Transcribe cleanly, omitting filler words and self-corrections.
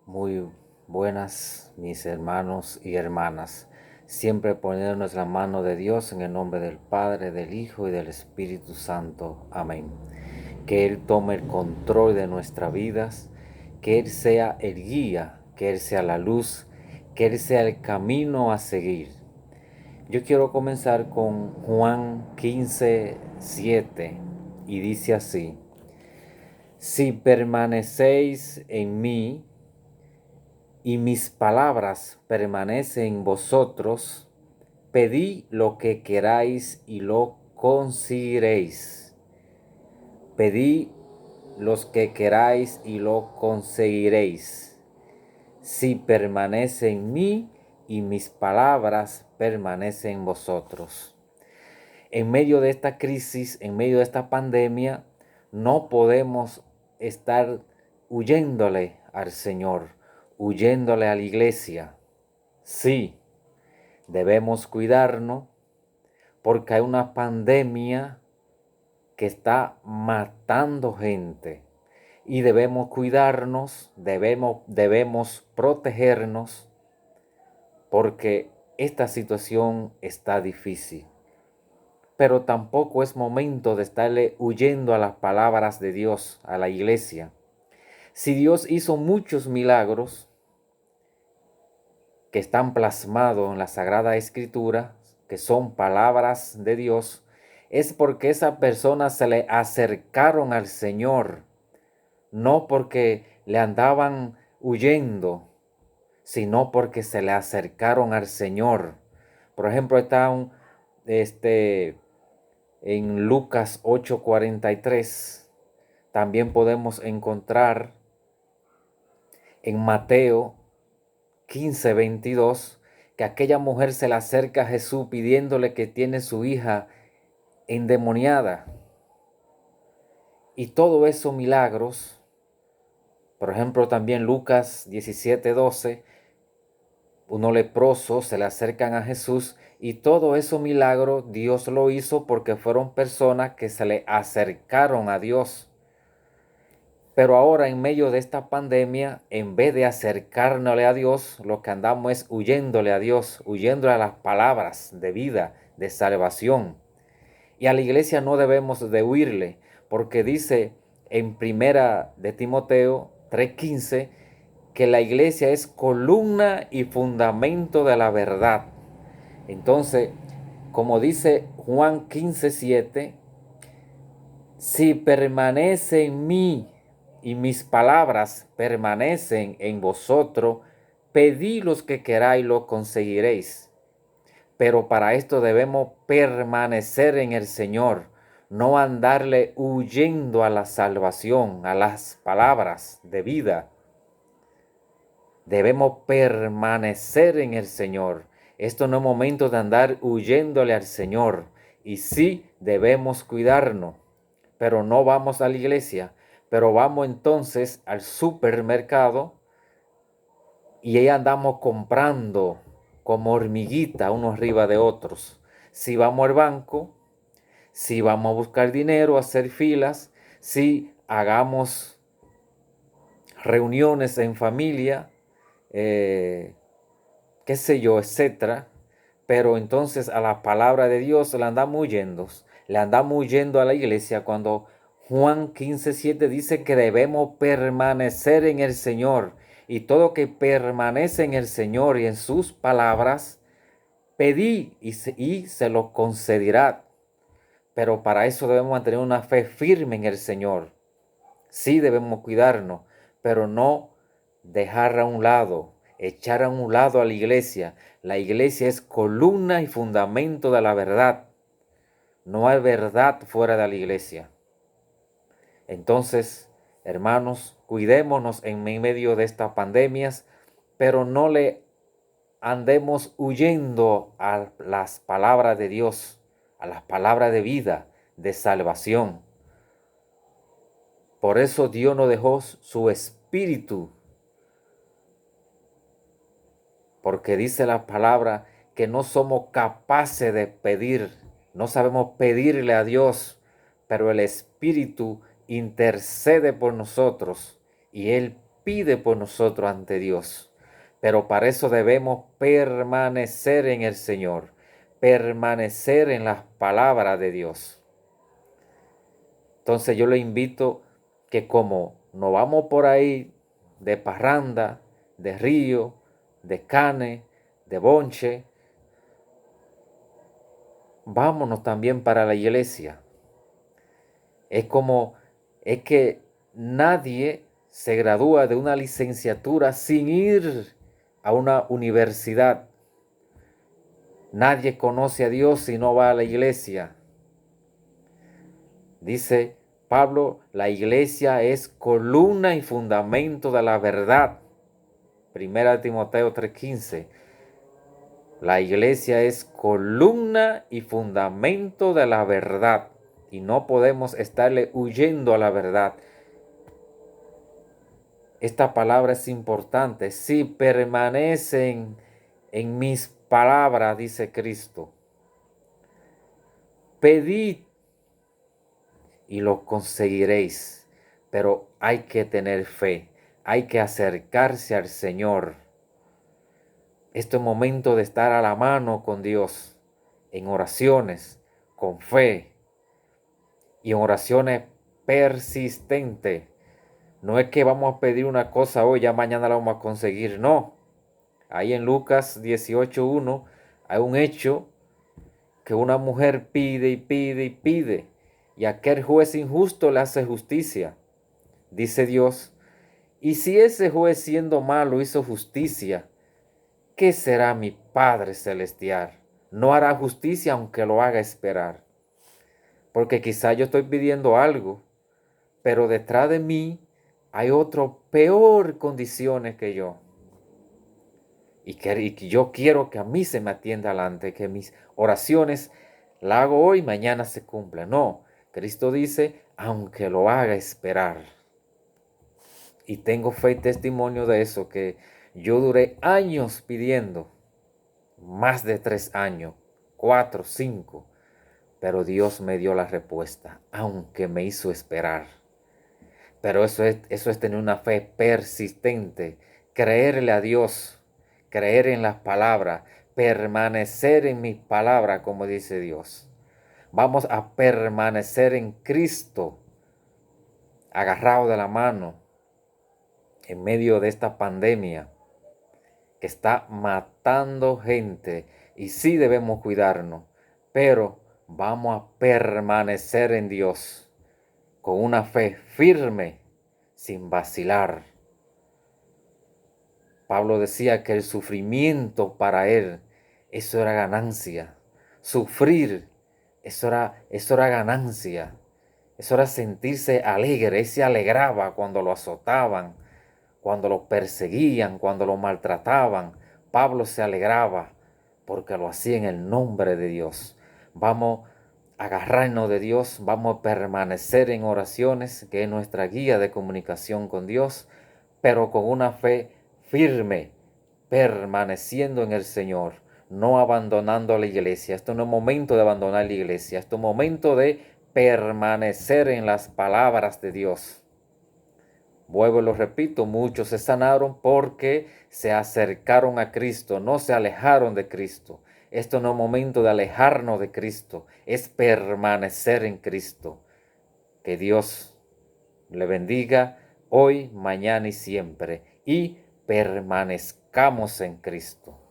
Muy buenas, mis hermanos y hermanas. Siempre poniéndonos la mano de Dios en el nombre del Padre, del Hijo y del Espíritu Santo. Amén. Que Él tome el control de nuestras vidas, que Él sea el guía, que Él sea la luz, que Él sea el camino a seguir. Yo quiero comenzar con Juan 15:7 y dice así: Si permanecéis en mí, y mis palabras permanecen en vosotros, pedid lo que queráis y lo conseguiréis. Pedid los que queráis y lo conseguiréis. Si permanece en mí y mis palabras permanecen en vosotros. En medio de esta crisis, en medio de esta pandemia, no podemos estar huyéndole al Señor, huyéndole a la iglesia. Sí, debemos cuidarnos porque hay una pandemia que está matando gente y debemos cuidarnos, debemos protegernos porque esta situación está difícil. Pero tampoco es momento de estarle huyendo a las palabras de Dios, a la iglesia. Si Dios hizo muchos milagros que están plasmados en la Sagrada Escritura, que son palabras de Dios, es porque esas personas se le acercaron al Señor, no porque le andaban huyendo, sino porque se le acercaron al Señor. Por ejemplo, está en Lucas 8:43. También podemos encontrar en Mateo 15:22 que aquella mujer se le acerca a Jesús pidiéndole que tiene su hija endemoniada. Y todo esos milagros, por ejemplo también Lucas 17:12, unos leprosos se le acercan a Jesús y todo esos milagros Dios lo hizo porque fueron personas que se le acercaron a Dios. Pero ahora en medio de esta pandemia, en vez de acercarnos a Dios, lo que andamos es huyéndole a Dios, huyéndole a las palabras de vida, de salvación. Y a la iglesia no debemos de huirle, porque dice en primera de Timoteo 3:15 que la iglesia es columna y fundamento de la verdad. Entonces, como dice Juan 15:7, si permanece en mí y mis palabras permanecen en vosotros, pedid los que queráis, lo conseguiréis. Pero para esto debemos permanecer en el Señor, no andarle huyendo a la salvación, a las palabras de vida. Debemos permanecer en el Señor. Esto no es momento de andar huyéndole al Señor. Y sí debemos cuidarnos, pero no vamos a la iglesia, pero vamos entonces al supermercado y ahí andamos comprando como hormiguita unos arriba de otros. Si vamos al banco, si vamos a buscar dinero, a hacer filas, si hagamos reuniones en familia, qué sé yo, etcétera. Pero entonces a la palabra de Dios le andamos huyendo a la iglesia cuando Juan 15:7 dice que debemos permanecer en el Señor. Y todo que permanece en el Señor y en sus palabras, pedí y se lo concederá. Pero para eso debemos mantener una fe firme en el Señor. Sí debemos cuidarnos, pero no dejar a un lado, echar a un lado a la iglesia. La iglesia es columna y fundamento de la verdad. No hay verdad fuera de la iglesia. Entonces, hermanos, cuidémonos en medio de estas pandemias, pero no le andemos huyendo a las palabras de Dios, a las palabras de vida, de salvación. Por eso Dios nos dejó su espíritu, porque dice la palabra que no somos capaces de pedir, no sabemos pedirle a Dios, pero el Espíritu intercede por nosotros y Él pide por nosotros ante Dios. Pero para eso debemos permanecer en el Señor, permanecer en las palabras de Dios. Entonces yo le invito que como nos vamos por ahí de parranda, de río, de cane, de bonche, vámonos también para la iglesia. Es que nadie se gradúa de una licenciatura sin ir a una universidad. Nadie conoce a Dios si no va a la iglesia. Dice Pablo, la iglesia es columna y fundamento de la verdad. Primera Timoteo 3:15. La iglesia es columna y fundamento de la verdad. Y no podemos estarle huyendo a la verdad. Esta palabra es importante. Si permanecen en mis palabras, dice Cristo, pedid y lo conseguiréis. Pero hay que tener fe. Hay que acercarse al Señor. Este es momento de estar a la mano con Dios en oraciones, con fe y en oraciones persistentes. No es que vamos a pedir una cosa hoy, ya mañana la vamos a conseguir, no. Ahí en Lucas 18:1 hay un hecho que una mujer pide y pide y pide, y aquel juez injusto le hace justicia. Dice Dios, y si ese juez siendo malo hizo justicia, ¿qué será mi Padre Celestial? No hará justicia aunque lo haga esperar. Porque quizá yo estoy pidiendo algo, pero detrás de mí hay otro peor condiciones que yo. Y que yo quiero que a mí se me atienda adelante, que mis oraciones la hago hoy, mañana se cumplan. No, Cristo dice, aunque lo haga esperar. Y tengo fe y testimonio de eso, que yo duré años pidiendo, más de 3 años, 4, 5, pero Dios me dio la respuesta, aunque me hizo esperar. Pero eso es tener una fe persistente, creerle a Dios, creer en las palabras, permanecer en mis palabras, como dice Dios. Vamos a permanecer en Cristo, agarrado de la mano, en medio de esta pandemia que está matando gente. Y sí debemos cuidarnos, pero vamos a permanecer en Dios con una fe firme, sin vacilar. Pablo decía que el sufrimiento para él, eso era ganancia. Sufrir, eso era ganancia. Eso era sentirse alegre. Él se alegraba cuando lo azotaban, cuando lo perseguían, cuando lo maltrataban. Pablo se alegraba porque lo hacía en el nombre de Dios. Vamos a agarrarnos de Dios, vamos a permanecer en oraciones, que es nuestra guía de comunicación con Dios, pero con una fe firme, permaneciendo en el Señor, no abandonando la iglesia. Esto no es momento de abandonar la iglesia, esto es momento de permanecer en las palabras de Dios. Vuelvo y lo repito, muchos se sanaron porque se acercaron a Cristo, no se alejaron de Cristo. Esto no es momento de alejarnos de Cristo, es permanecer en Cristo. Que Dios le bendiga hoy, mañana y siempre. Y permanezcamos en Cristo.